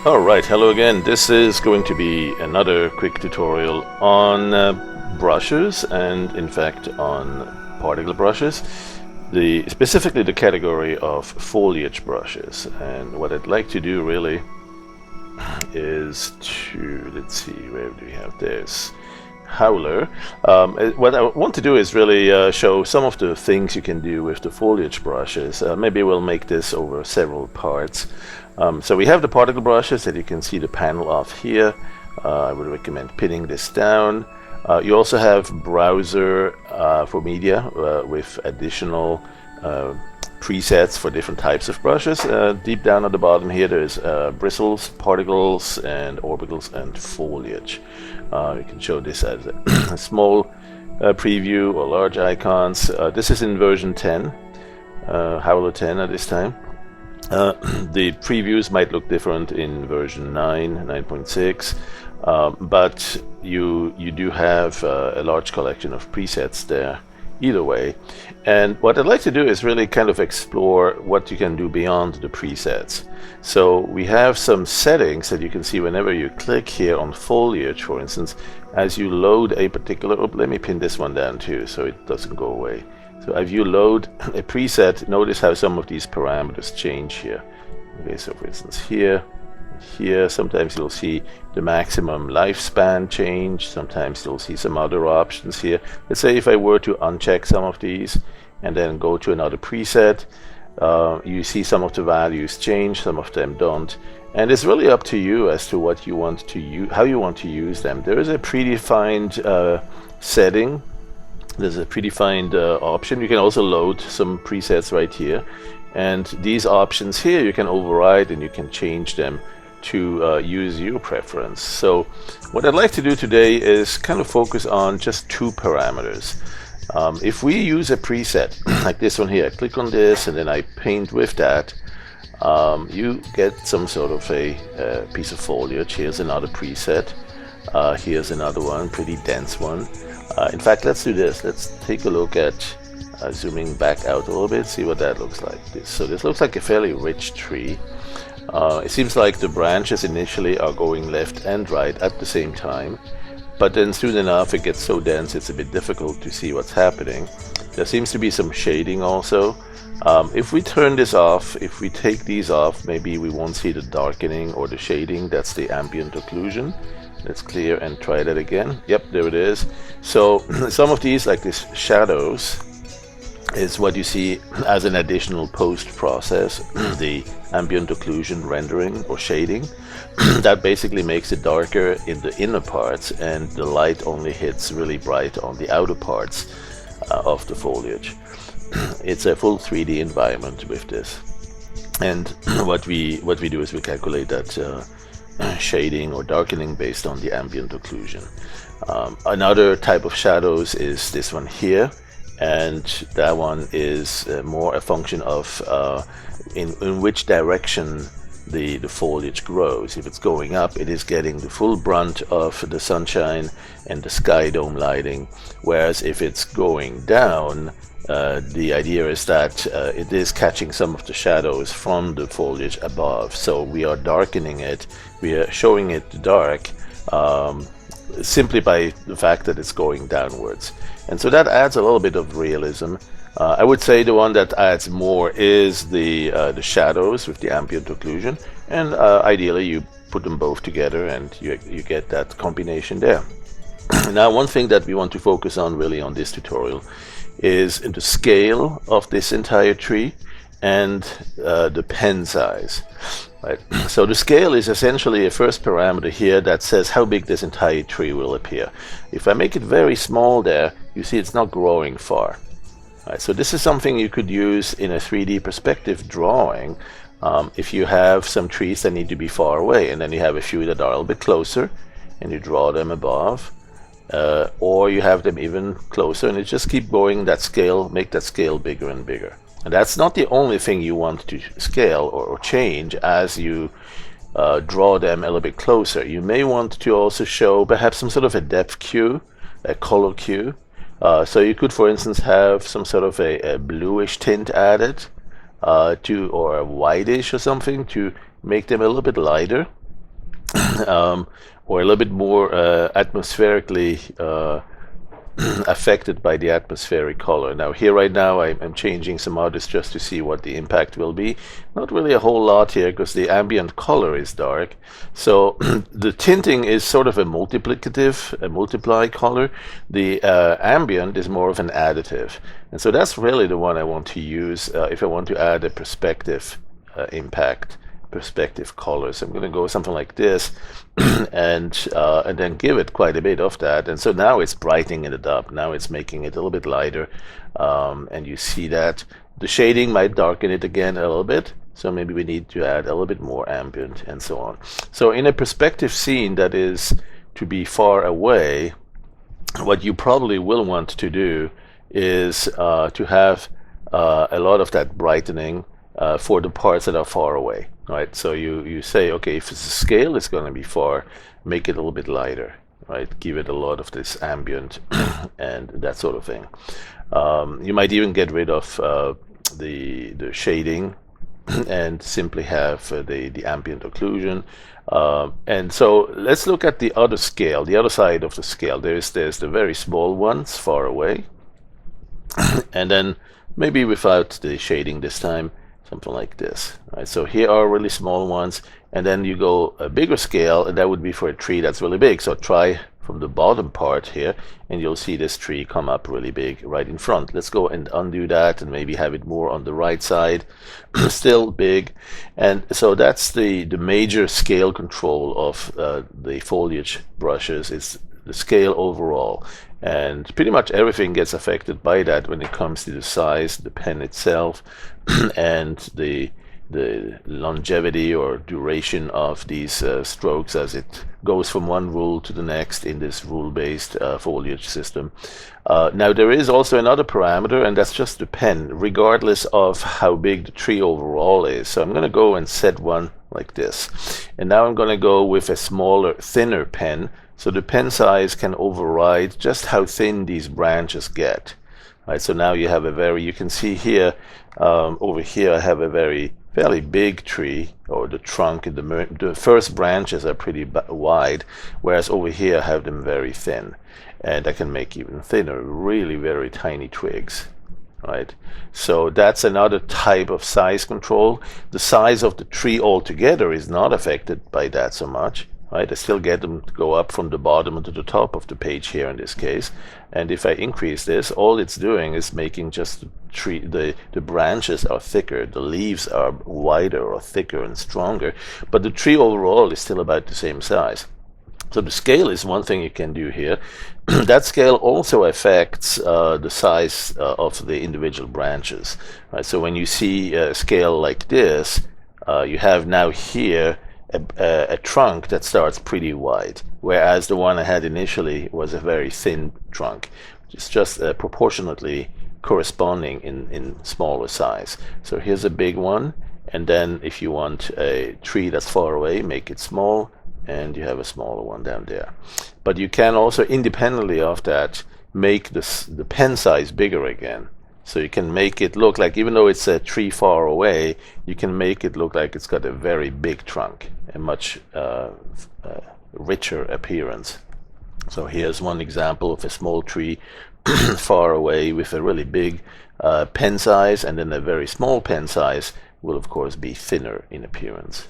Alright, hello again. This is going to be another quick tutorial on brushes, and in fact on particle brushes, specifically the category of foliage brushes. And what I'd like to do really is to, let's see, where do we have this? Howler. What I want to do is really show some of the things you can do with the foliage brushes. Maybe we'll make this over several parts. So we have the particle brushes that you can see the panel of here. I would recommend pinning this down. You also have browser for media with additional presets for different types of brushes. Deep down at the bottom here there's bristles, particles, and orbitals, and foliage. You can show this as a small preview or large icons. This is in version 10, Howler 10 at this time. The previews might look different in version 9.6, but you do have a large collection of presets there either way. And what I'd like to do is really kind of explore what you can do beyond the presets. So we have some settings that you can see whenever you click here on foliage, for instance, as you load a particular, let me pin this one down too so it doesn't go away. So if you load a preset, notice how some of these parameters change here. Okay, so for instance here, sometimes you'll see the maximum lifespan change, sometimes you'll see some other options here. Let's say if I were to uncheck some of these and then go to another preset, you see some of the values change, some of them don't. And it's really up to you as to what you want to use, how you want to use them. There is a predefined setting. There's a predefined option. You can also load some presets right here, and these options here you can override and you can change them to use your preference. So what I'd like to do today is kind of focus on just two parameters. If we use a preset like this one here, I click on this and then I paint with that, you get some sort of a piece of foliage. Here's another preset. Here's another one, pretty dense one. In fact, let's do this. Let's take a look at zooming back out a little bit, see what that looks like. So this looks like a fairly rich tree. It seems like the branches initially are going left and right at the same time, but then soon enough it gets so dense it's a bit difficult to see what's happening. There seems to be some shading also. If we turn this off, if we take these off, maybe we won't see the darkening or the shading. That's the ambient occlusion. Let's clear and try that again. Yep, there it is. So some of these, like these shadows, is what you see as an additional post process, the ambient occlusion rendering or shading. That basically makes it darker in the inner parts and the light only hits really bright on the outer parts of the foliage. It's a full 3D environment with this. And what we do is we calculate that shading or darkening based on the ambient occlusion. Another type of shadows is this one here, and that one is more a function of in which direction the foliage grows. If it's going up, it is getting the full brunt of the sunshine and the sky dome lighting, whereas if it's going down, the idea is that it is catching some of the shadows from the foliage above. So we are darkening it, we are showing it dark simply by the fact that it's going downwards. And so that adds a little bit of realism. I would say the one that adds more is the shadows with the ambient occlusion, and ideally you put them both together and you get that combination there. Now, one thing that we want to focus on really on this tutorial is the scale of this entire tree and the pen size. Right. So the scale is essentially a first parameter here that says how big this entire tree will appear. If I make it very small there, you see it's not growing far. Right. So this is something you could use in a 3D perspective drawing if you have some trees that need to be far away, and then you have a few that are a little bit closer and you draw them above. Or you have them even closer and you just keep going that scale, make that scale bigger and bigger. And that's not the only thing you want to scale or change as you draw them a little bit closer. You may want to also show perhaps some sort of a depth cue, a color cue. So you could, for instance, have some sort of a bluish tint added or a whitish or something to make them a little bit lighter. or a little bit more atmospherically affected by the atmospheric color. Now here right now I'm changing some others just to see what the impact will be. Not really a whole lot here because the ambient color is dark. So the tinting is sort of a multiplicative, a multiply color. The ambient is more of an additive. And so that's really the one I want to use if I want to add a perspective impact, perspective color. So I'm going to go something like this and then give it quite a bit of that. And so now it's brightening it up. Now it's making it a little bit lighter. And you see that the shading might darken it again a little bit. So maybe we need to add a little bit more ambient and so on. So in a perspective scene that is to be far away, what you probably will want to do is to have a lot of that brightening for the parts that are far away. Right, so you say, okay, if the scale is going to be far, make it a little bit lighter, right? Give it a lot of this ambient and that sort of thing. You might even get rid of the shading and simply have the ambient occlusion. And so let's look at the other scale, the other side of the scale. There's the very small ones far away, and then maybe without the shading this time. Something like this. Right? So here are really small ones, and then you go a bigger scale, and that would be for a tree that's really big. So try from the bottom part here, and you'll see this tree come up really big right in front. Let's go and undo that and maybe have it more on the right side. Still big. And so that's the major scale control of the foliage brushes. It's the scale overall. And pretty much everything gets affected by that when it comes to the size, the pen itself, and the longevity or duration of these strokes as it goes from one rule to the next in this rule-based foliage system. Now there is also another parameter, and that's just the pen, regardless of how big the tree overall is. So I'm going to go and set one like this. And now I'm going to go with a smaller, thinner pen. So the pen size can override just how thin these branches get. Right, so now you have you can see here, over here I have a fairly big tree, or the trunk, and the first branches are pretty wide, whereas over here I have them very thin. And I can make even thinner, really very tiny twigs. Right, so that's another type of size control. The size of the tree altogether is not affected by that so much. Right, I still get them to go up from the bottom to the top of the page here in this case. And if I increase this, all it's doing is making just the tree, the branches are thicker, the leaves are wider or thicker and stronger, but the tree overall is still about the same size. So the scale is one thing you can do here. That scale also affects the size of the individual branches. Right, so when you see a scale like this, you have now here a trunk that starts pretty wide, whereas the one I had initially was a very thin trunk, which is just proportionately corresponding in smaller size. So here's a big one, and then if you want a tree that's far away, make it small, and you have a smaller one down there. But you can also, independently of that, make the pen size bigger again. So you can make it look like, even though it's a tree far away, you can make it look like it's got a very big trunk, a much richer appearance. So here's one example of a small tree far away with a really big pen size, and then a very small pen size will of course be thinner in appearance.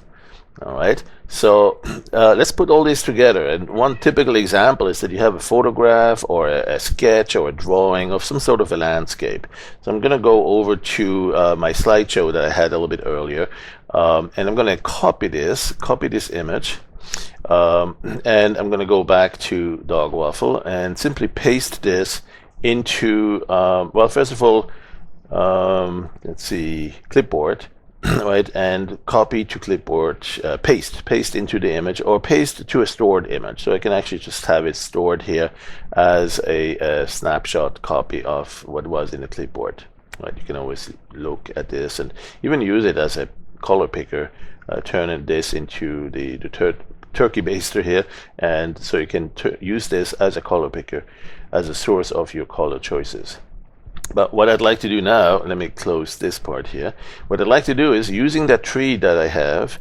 All right, so let's put all these together. And one typical example is that you have a photograph or a sketch or a drawing of some sort of a landscape. So I'm going to go over to my slideshow that I had a little bit earlier, and I'm going to copy this image, and I'm going to go back to Dog Waffle and simply paste this into, well, first of all, let's see, clipboard. Right, and copy to clipboard, paste into the image, or paste to a stored image. So I can actually just have it stored here as a snapshot copy of what was in the clipboard. Right, you can always look at this and even use it as a color picker, turning this into the turkey baster here, and so you can use this as a color picker, as a source of your color choices. But what I'd like to do now, let me close this part here. What I'd like to do is, using that tree that I have,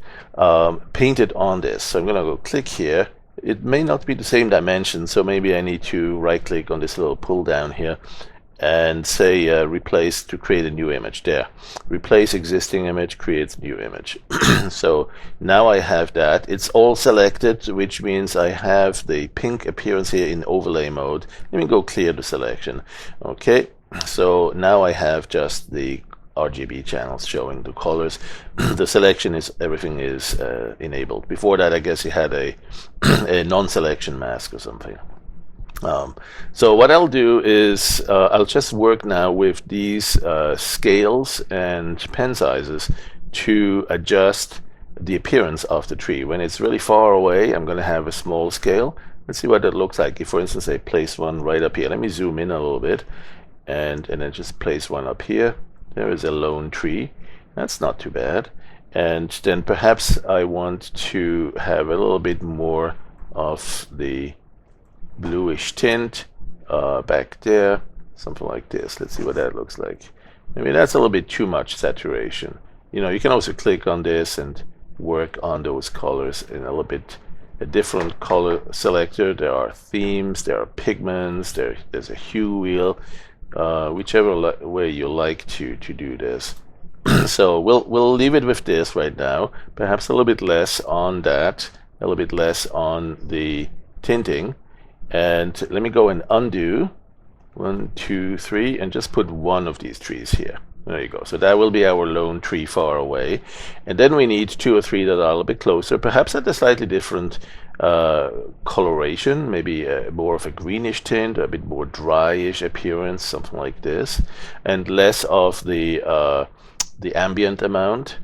paint it on this. So I'm going to go click here. It may not be the same dimension, so maybe I need to right click on this little pull down here and say replace to create a new image. There, replace existing image, creates new image. So now I have that. It's all selected, which means I have the pink appearance here in overlay mode. Let me go clear the selection. Okay, so now I have just the RGB channels showing the colors. The selection is, everything is enabled. Before that, I guess you had a non-selection mask or something. So what I'll do is I'll just work now with these scales and pen sizes to adjust the appearance of the tree. When it's really far away, I'm going to have a small scale. Let's see what that looks like. If, for instance, I place one right up here. Let me zoom in a little bit and then just place one up here. There is a lone tree. That's not too bad. And then perhaps I want to have a little bit more of the bluish tint back there, something like this. Let's see what that looks like. Maybe that's a little bit too much saturation. You know, you can also click on this and work on those colors in a little bit a different color selector. There are themes, there are pigments, there's a hue wheel, whichever way you like to do this. So we'll leave it with this right now. Perhaps a little bit less on that, a little bit less on the tinting. And let me go and undo 1, 2, 3, and just put one of these trees here. There you go. So that will be our lone tree far away. And then we need 2 or 3 that are a little bit closer, perhaps at a slightly different coloration, maybe more of a greenish tint, a bit more dryish appearance, something like this, and less of the ambient amount.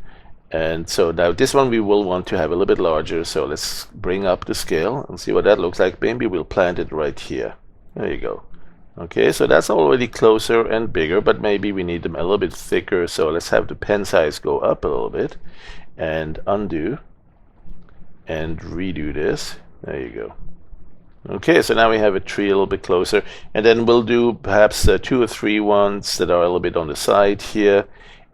And so now this one we will want to have a little bit larger, so let's bring up the scale and see what that looks like. Maybe we'll plant it right here. There you go. Okay, so that's already closer and bigger, but maybe we need them a little bit thicker, so let's have the pen size go up a little bit and undo and redo this. There you go. Okay, so now we have a tree a little bit closer, and then we'll do perhaps 2 or 3 ones that are a little bit on the side here,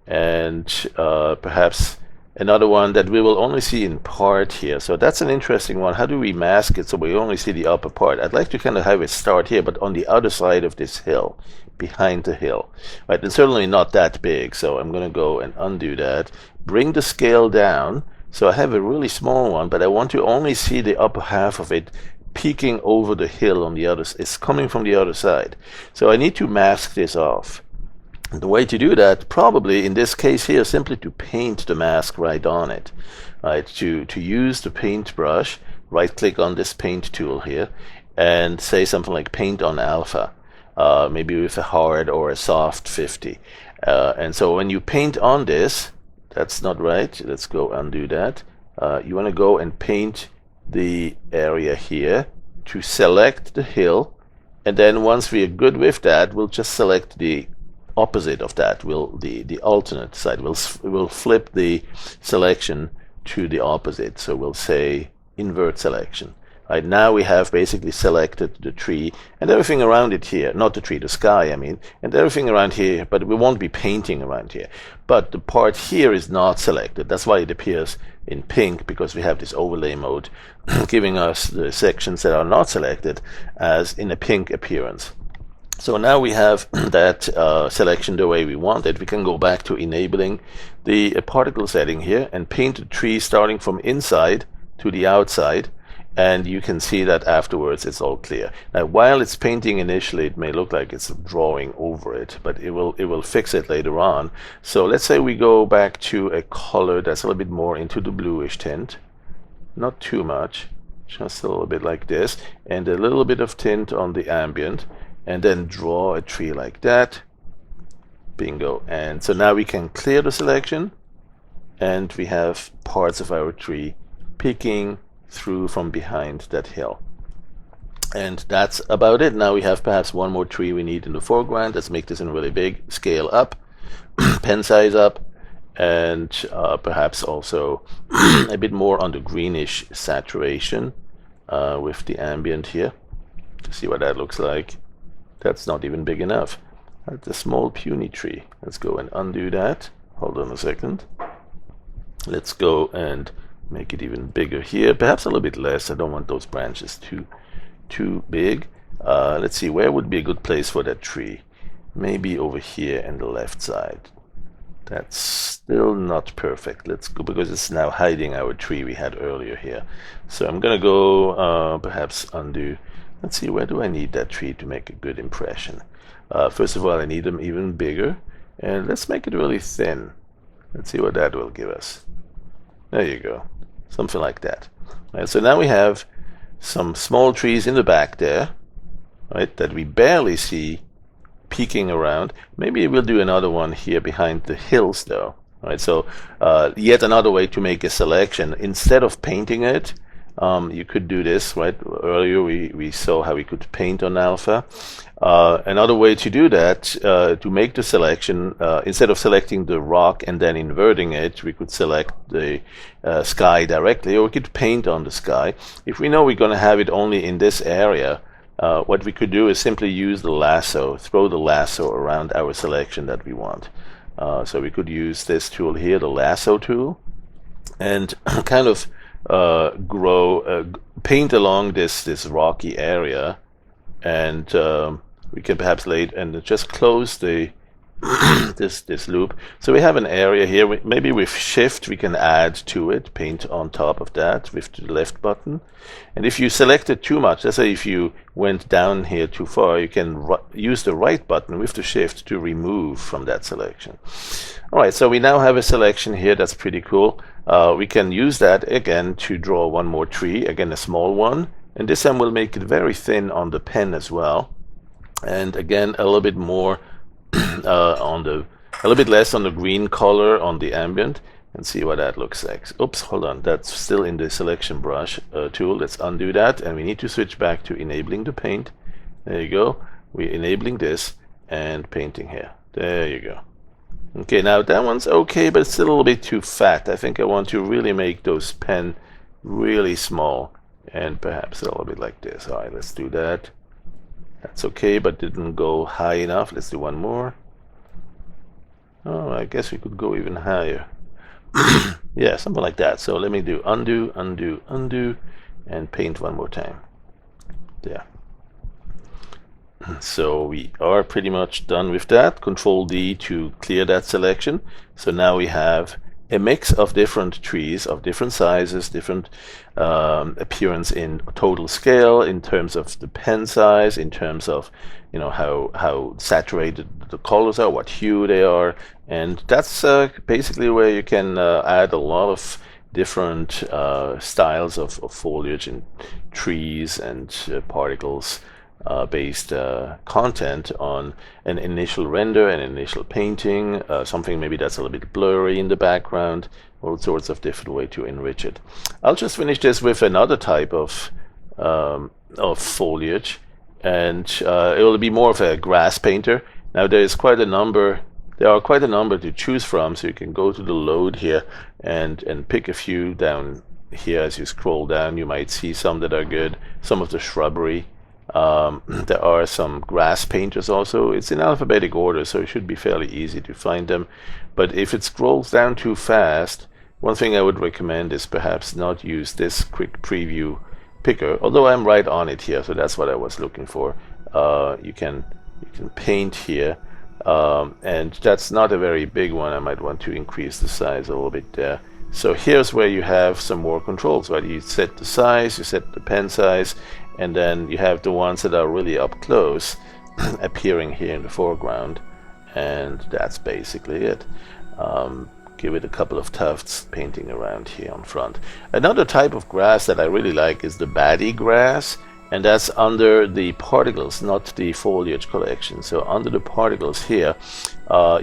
and perhaps another one that we will only see in part here. So that's an interesting one. How do we mask it so we only see the upper part? I'd like to kind of have it start here, but on the other side of this hill, behind the hill. Right, it's certainly not that big, so I'm going to go and undo that. Bring the scale down. So I have a really small one, but I want to only see the upper half of it peeking over the hill on the other side. It's coming from the other side. So I need to mask this off. The way to do that, probably in this case here, simply to paint the mask right on it. Right, to use the paintbrush, right click on this paint tool here and say something like paint on alpha, maybe with a hard or a soft 50. And so when you paint on this, that's not right. Let's go undo that. You want to go and paint the area here to select the hill, and then once we are good with that, we'll just select the opposite of that. The alternate side. We'll flip the selection to the opposite. So we'll say invert selection. Right, now we have basically selected the tree and everything around it here, not the tree, the sky, I mean, and everything around here, but we won't be painting around here. But the part here is not selected. That's why it appears in pink, because we have this overlay mode giving us the sections that are not selected as in a pink appearance. So now we have that selection the way we want it. We can go back to enabling the particle setting here and paint the tree starting from inside to the outside, and you can see that afterwards it's all clear. Now while it's painting initially, it may look like it's drawing over it, but it will fix it later on. So let's say we go back to a color that's a little bit more into the bluish tint, not too much, just a little bit like this, and a little bit of tint on the ambient, and then draw a tree like that. Bingo. And so now we can clear the selection, and we have parts of our tree peeking through from behind that hill. And that's about it. Now we have perhaps one more tree we need in the foreground. Let's make this in really big. Scale up, pen size up, and perhaps also a bit more on the greenish saturation with the ambient here to see what that looks like. That's not even big enough. That's a small puny tree. Let's go and undo that. Hold on a second. Let's go and make it even bigger here. Perhaps a little bit less. I don't want those branches too big. Let's see, where would be a good place for that tree? Maybe over here on the left side. That's still not perfect. Let's go, because it's now hiding our tree we had earlier here. So I'm gonna go perhaps undo. Let's see, where do I need that tree to make a good impression? First of all, I need them even bigger, and let's make it really thin. Let's see what that will give us. There you go, something like that. Right, so now we have some small trees in the back there, right, that we barely see peeking around. Maybe we'll do another one here behind the hills though. Right, so yet another way to make a selection. Instead of painting it, you could do this, right? Earlier we saw how we could paint on alpha. Another way to do that, to make the selection, instead of selecting the rock and then inverting it, we could select the sky directly, or we could paint on the sky. If we know we're going to have it only in this area, what we could do is simply use the lasso, throw the lasso around our selection that we want. So we could use this tool here, the lasso tool, and kind of paint along this rocky area, and we can perhaps lay it and just close the this loop. So we have an area here. Maybe with shift we can add to it, paint on top of that with the left button. And if you select it too much, let's say if you went down here too far, you can use the right button with the shift to remove from that selection. All right, so we now have a selection here that's pretty cool. We can use that again to draw one more tree, again a small one, and this time we'll make it very thin on the pen as well, and again a little bit more a little bit less on the green color on the ambient, and see what that looks like. Oops, hold on, that's still in the selection brush tool. Let's undo that, and we need to switch back to enabling the paint. There you go. We're enabling this and painting here. There you go. Okay, now that one's okay, but it's still a little bit too fat. I think I want to really make those pen really small, and perhaps a little bit like this. All right, let's do that. That's okay, but didn't go high enough. Let's do one more. Oh, I guess we could go even higher. Yeah, something like that. So let me do undo, undo, undo, and paint one more time. There. So we are pretty much done with that. Control D to clear that selection. So now we have a mix of different trees of different sizes, different appearance in total scale, in terms of the pen size, in terms of, you know, how saturated the colors are, what hue they are, and that's basically where you can add a lot of different styles of foliage and trees and particles based content on an initial render, an initial painting, something maybe that's a little bit blurry in the background, all sorts of different way to enrich it. I'll just finish this with another type of foliage, and it will be more of a grass painter. Now there are quite a number to choose from, so you can go to the load here and pick a few down here. As you scroll down, you might see some that are good, some of the shrubbery. There are some grass painters also. It's in alphabetic order, so it should be fairly easy to find them. But if it scrolls down too fast, one thing I would recommend is perhaps not use this quick preview picker, although I'm right on it here, so that's what I was looking for. You can paint here, and that's not a very big one. I might want to increase the size a little bit there. So here's where you have some more controls, right? You set the size, you set the pen size, and then you have the ones that are really up close appearing here in the foreground, and that's basically it. Give it a couple of tufts painting around here on front. Another type of grass that I really like is the Baddie Grass, and that's under the particles, not the foliage collection. So under the particles here,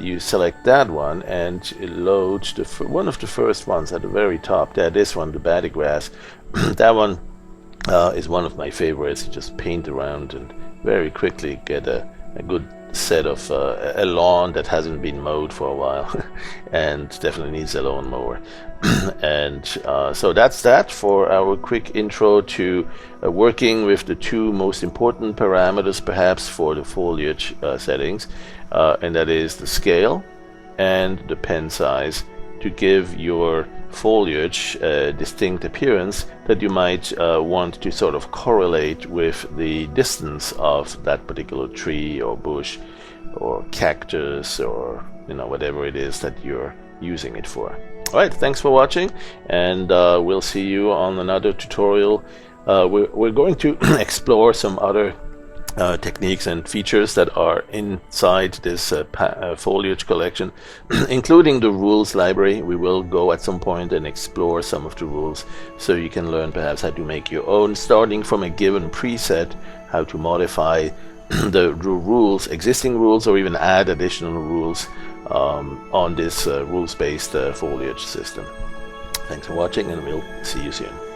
you select that one, and it loads one of the first ones at the very top there, this one, the Baddie Grass. That one is one of my favorites. You just paint around and very quickly get a good set of a lawn that hasn't been mowed for a while and definitely needs a lawnmower. And so that's that for our quick intro to working with the two most important parameters perhaps for the foliage settings, and that is the scale and the pen size, to give your foliage a distinct appearance that you might want to sort of correlate with the distance of that particular tree or bush or cactus, or whatever it is that you're using it for. Alright, thanks for watching, and we'll see you on another tutorial. We're going to explore some other techniques and features that are inside this foliage collection, including the rules library. We will go at some point and explore some of the rules, so you can learn perhaps how to make your own, starting from a given preset, how to modify the rules, existing rules, or even add additional rules on this rules-based foliage system. Thanks for watching, and we'll see you soon.